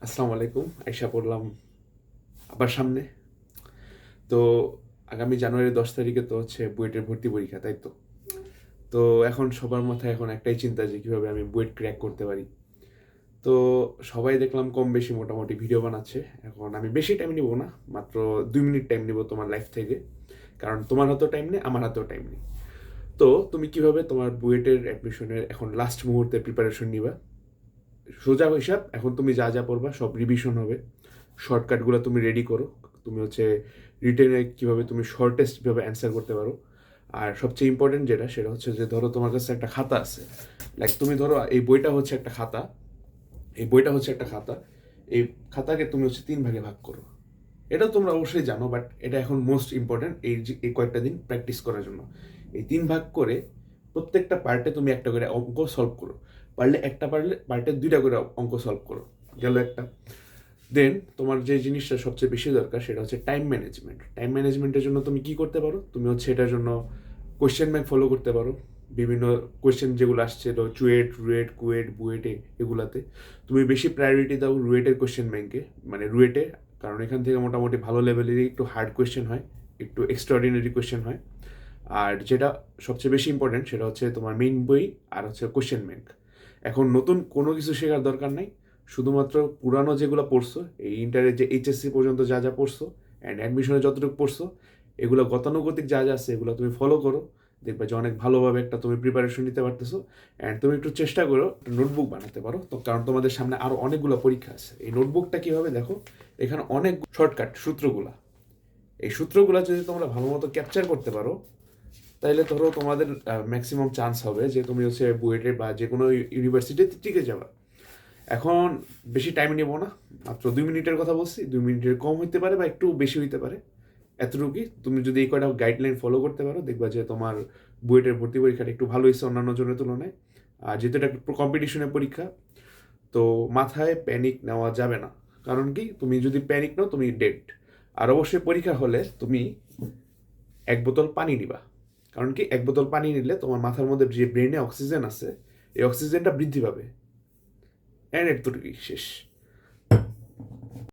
আসসালামু আলাইকুম। আইসা পড়লাম আবার সামনে। তো আগামী জানুয়ারি 10 তারিখে তো হচ্ছে বুয়েটের ভর্তি পরীক্ষা, তাই তো? তো এখন সবার মাথায় এখন একটাই চিন্তা যে কীভাবে আমি বুয়েট ক্র্যাক করতে পারি। তো সবাই দেখলাম কম বেশি মোটামুটি ভিডিও বানাচ্ছে। এখন আমি বেশি টাইম নিব না, মাত্র 2 মিনিট টাইম নিব তোমার লাইফ থেকে। কারণ তোমার হাতেও টাইম নেই, আমার হাতেও টাইম নেই। তো তুমি কিভাবে তোমার বুয়েটের অ্যাডমিশনের এখন লাস্ট মুহূর্তে প্রিপারেশন নিবা? সোজা হিসাব, এখন তুমি যা যা পড়বা সব রিভিশন হবে। শর্টকাটগুলো তুমি রেডি করো। তুমি হচ্ছে রিটেনে কীভাবে তুমি শর্টেস্টভাবে অ্যান্সার করতে পারো। আর সবচেয়ে ইম্পর্টেন্ট যেটা, সেটা হচ্ছে যে ধরো তোমার কাছে একটা খাতা আছে। লাইক তুমি ধরো এই বইটা হচ্ছে একটা খাতা। এই খাতাকে তুমি হচ্ছে 3 ভাগে ভাগ করো। এটা তোমরা অবশ্যই জানো, বাট এটা এখন মোস্ট ইম্পর্টেন্ট এই কয়েকটা দিন প্র্যাকটিস করার জন্য। এই 3 ভাগ করে প্রত্যেকটা পার্টে তুমি একটা করে অঙ্ক সলভ করো। পারলে পার্টে 2টা করে অঙ্ক সলভ করো। গেল একটা। দেন তোমার যে জিনিসটা সবচেয়ে বেশি দরকার সেটা হচ্ছে টাইম ম্যানেজমেন্ট। টাইম ম্যানেজমেন্টের জন্য তুমি কি করতে পারো? তুমি হচ্ছে এটার জন্য কোয়েশ্চেন ব্যাংক ফলো করতে পারো। বিভিন্ন কোয়েশ্চেন যেগুলো আসছে চুয়েট, রুয়েট, কুয়েট, বুয়েটে, এগুলাতে তুমি বেশি প্রায়োরিটি দাও রুয়েটের কোয়েশ্চেন ব্যাংকে, মানে রুয়েটে। কারণ এখান থেকে মোটামুটি ভালো লেভেলেরই একটু হার্ড কোয়েশ্চেন হয়, একটু এক্সট্রাঅর্ডিনারি কোয়েশ্চেন হয়। আর যেটা সবচেয়ে বেশি ইম্পর্টেন্ট সেটা হচ্ছে তোমার মেইন বই আর হচ্ছে কোয়েশ্চেন ব্যাংক। এখন নতুন কোনো কিছু শেখার দরকার নাই। শুধুমাত্র পুরানো যেগুলো পড়ছো, এই ইন্টারের যে এইচএসসি পর্যন্ত যা যা পড়ছো অ্যান্ড অ্যাডমিশনে যতটুকু পড়ছো, এগুলো গতানুগতিক যা যা আছে এগুলো তুমি ফলো করো। দেখবে যে অনেক ভালোভাবে একটা তুমি প্রিপারেশন নিতে পারতেছো। অ্যান্ড তুমি একটু চেষ্টা করো নোটবুক বানাতে পারো তো, কারণ তোমাদের সামনে আরও অনেকগুলো পরীক্ষা আছে। এই নোটবুকটা কীভাবে দেখো, এখানে অনেক শর্টকাট সূত্রগুলা। এই সূত্রগুলা যদি তোমরা ভালো মতো ক্যাপচার করতে পারো, তাইলে ধরো তোমাদের ম্যাক্সিমাম চান্স হবে যে তুমি হচ্ছে বুয়েটে বা যে কোনো ইউনিভার্সিটিতে টিকে যাবে। এখন বেশি টাইম নেব না, মাত্র 2 মিনিটের কথা বলছি। 2 মিনিটের কম হইতে পারে বা একটু বেশি হইতে পারে, এতটুকুই। তুমি যদি এই কয়টা গাইডলাইন ফলো করতে পারো, দেখবা যে তোমার বুয়েটের ভর্তি পরীক্ষাটা একটু ভালো হয়েছে অন্যান্য জনের তুলনায়। আর যেহেতু এটা একটা কম্পিটিশনের পরীক্ষা, তো মাথায় প্যানিক নেওয়া যাবে না। কারণ কি, তুমি যদি প্যানিক নাও তুমি ডেড। আর অবশ্যই পরীক্ষা হলে তুমি 1 বোতল পানি নিবা। কারণ কি, 1 বোতল পানি নিলে তোমার মাথার মধ্যে যে ব্রেনে অক্সিজেন আছে, এই অক্সিজেনটা বৃদ্ধি পাবে। অ্যান্ড এতটুকুই, শেষ।